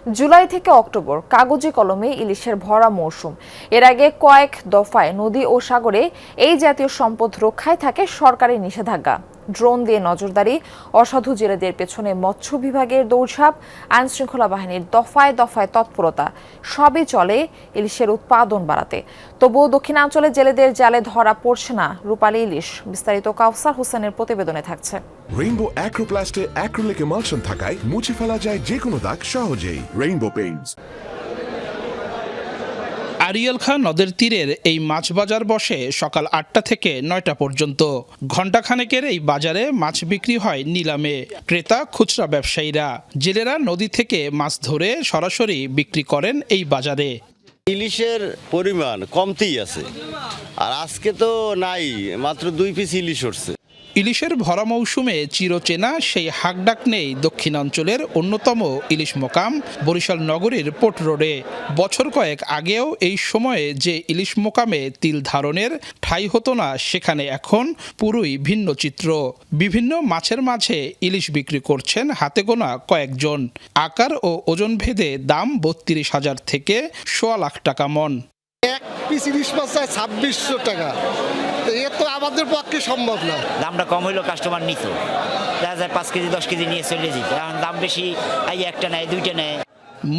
জুলাই থেকে অক্টোবর কাগজে কলমে ইলিশের ভরা মৌসুম। এর আগে কয়েক দফায় নদী ও সাগরে এই জাতীয় সম্পদ রক্ষায় থাকে সরকারি নিষেধাজ্ঞা। ড্রোন দিয়ে নজরদারি, অসাধু জেলেদের পেছনে মৎস্য বিভাগের দৌড়ঝাঁপ, আইন শৃঙ্খলা বাহিনীর দফায় দফায় তৎপরতা সবই চলে ইলিশের উৎপাদন বাড়াতে। তবুও দক্ষিণাঞ্চলে জেলেদের জালে ধরা পড়ছে না রূপালী ইলিশ। বিস্তারিত কাউসার হোসেনের প্রতিবেদনে থাকছে। রেইনবো অ্যাক্রোপ্লাস্টে অ্যাক্রিলিক এমালশন থাকায় মুছে ফেলা যায় যে কোনো দাগ সহজেই। Rainbow Paints. আরিয়াল খাঁ নদের তীরের এই মাছ বাজার বসে সকাল ৮টা থেকে ৯টা পর্যন্ত। ঘণ্টাখানেকের এই বাজারে মাছ বিক্রি হয় নিলামে। ক্রেতা খুচরা ব্যবসায়ীরা, জেলেরা নদী থেকে মাছ ধরে সরাসরি বিক্রি করেন এই বাজারে। ইলিশের পরিমাণ কমতেই আছে, আর আজকে তো নাই, মাত্র 2 পিস ইলিশ উঠছে। ইলিশের ভরা মৌসুমে চিরচেনা সেই হাকডাক নেই দক্ষিণাঞ্চলের অন্যতম ইলিশ মোকাম বরিশাল নগরীর পোর্ট রোডে। বছর কয়েক আগেও এই সময়ে যে ইলিশ মোকামে তিল ধারণের ঠাঁই হতো না, সেখানে এখন পুরোই ভিন্ন চিত্র। বিভিন্ন মাছের মাঝে ইলিশ বিক্রি করছেন হাতে গোনা কয়েকজন। আকার ও ওজন ভেদে দাম ৩২,০০০ থেকে ১.৫ লাখ টাকা মন। এক পিস ইলিশ মাছ চাই ২৬০০ টাকা। এ তো আমাদের পক্ষে সম্ভব না। দামটা কম হইলেও কাস্টমার নিত, দেখা যায় 5 কেজি 10 কেজি নিয়ে চলে যেত। এখন দাম বেশি, একটা নেয়, 2টা নেয়।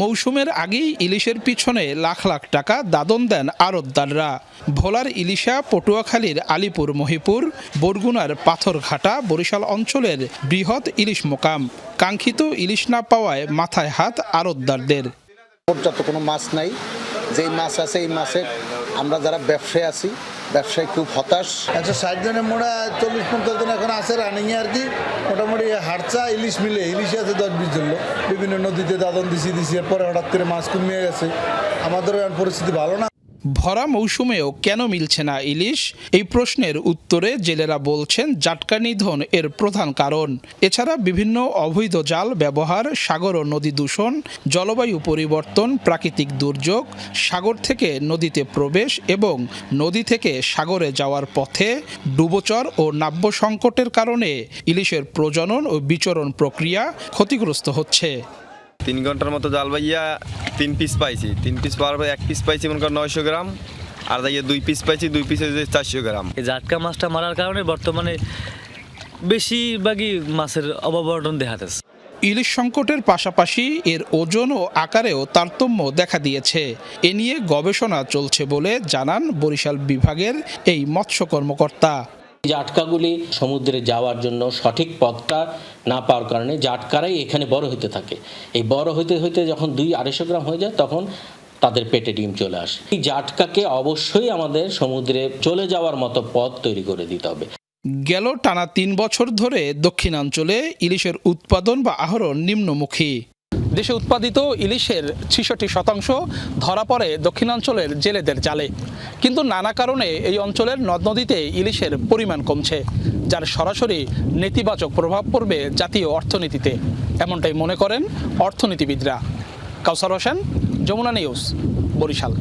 মৌসুমের আগেই ইলিশের পিছনে লাখ লাখ টাকা দাদন দেন আড়তদাররা। ভোলার ইলিশা, পটুয়াখালীর আলিপুর মহিপুর, বরগুনার পাথরঘাটা বরিশাল অঞ্চলের বৃহৎ ইলিশ মোকাম। কাঙ্ক্ষিত ইলিশ না পাওয়ায় মাথায় হাত আড়তদারদের। পর্যাপ্ত কোনো মাছ নাই, যেই মাছ আছে এই মাছে আমরা যারা ব্যবসায়ী আছি, ব্যবসায়ী খুব হতাশ। 160 জনের মোড়া 40-50 জন এখন আছে রানিংয়ে আর কি। মোটামুটি হাড়চা ইলিশ মিলে ইলিশ আছে 10-20 জন লোক। বিভিন্ন নদীতে দাদন দিছি পরে হঠাৎ করে মাছ কমিয়ে গেছে। আমাদেরও এখন পরিস্থিতি ভালো না। ভরা মৌসুমেও কেন মিলছে না ইলিশ, এই প্রশ্নের উত্তরে জেলেরা বলছেন জাটকা নিধন এর প্রধান কারণ। এছাড়া বিভিন্ন অবৈধ জাল ব্যবহার, সাগর ও নদী দূষণ, জলবায়ু পরিবর্তন, প্রাকৃতিক দুর্যোগ, সাগর থেকে নদীতে প্রবেশ এবং নদী থেকে সাগরে যাওয়ার পথে ডুবোচর ও নাব্য সংকটের কারণে ইলিশের প্রজনন ও বিচরণ প্রক্রিয়া ক্ষতিগ্রস্ত হচ্ছে। 3 ঘন্টার মতো জাল বাইয়া 3 পিস পাইছি। 3 পিস পাওয়ার পর 1 পিস পাইছি মনে করেন 900 গ্রাম, আর দাইয়া 2 পিস পাইছি, 2 পিসে 400 গ্রাম। এই জাটকা মাছটা মারার কারণে বর্তমানে বেশিরভাগই মাছের অববর্তন দেখা যাচ্ছে। ইলিশ সংকটের পাশাপাশি এর ওজন ও আকারেও তারতম্য দেখা দিয়েছে। এ নিয়ে গবেষণা চলছে বলে জানান বরিশাল বিভাগের এই মৎস্য কর্মকর্তা। জাটকাগুলি সমুদ্রে যাওয়ার জন্য সঠিক পথটা না পাওয়ার কারণে জাটকারাই এখানে বড় হতে থাকে। এই বড় হতে হতে যখন 200-250 গ্রাম হয়ে যায়, তখন তাদের পেটে ডিম চলে আসে। এই জাটকাকে অবশ্যই আমাদের সমুদ্রে চলে যাওয়ার মতো পথ তৈরি করে দিতে হবে। গেল টানা 3 বছর ধরে দক্ষিণাঞ্চলে ইলিশের উৎপাদন বা আহরণ নিম্নমুখী। দেশে উৎপাদিত ইলিশের 66% ধরা পড়ে দক্ষিণাঞ্চলের জেলেদের জালে। কিন্তু নানা কারণে এই অঞ্চলের নদ নদীতে ইলিশের পরিমাণ কমছে, যার সরাসরি নেতিবাচক প্রভাব পড়বে জাতীয় অর্থনীতিতে, এমনটাই মনে করেন অর্থনীতিবিদরা। কাউসার হোসেন, যমুনা নিউজ, বরিশাল।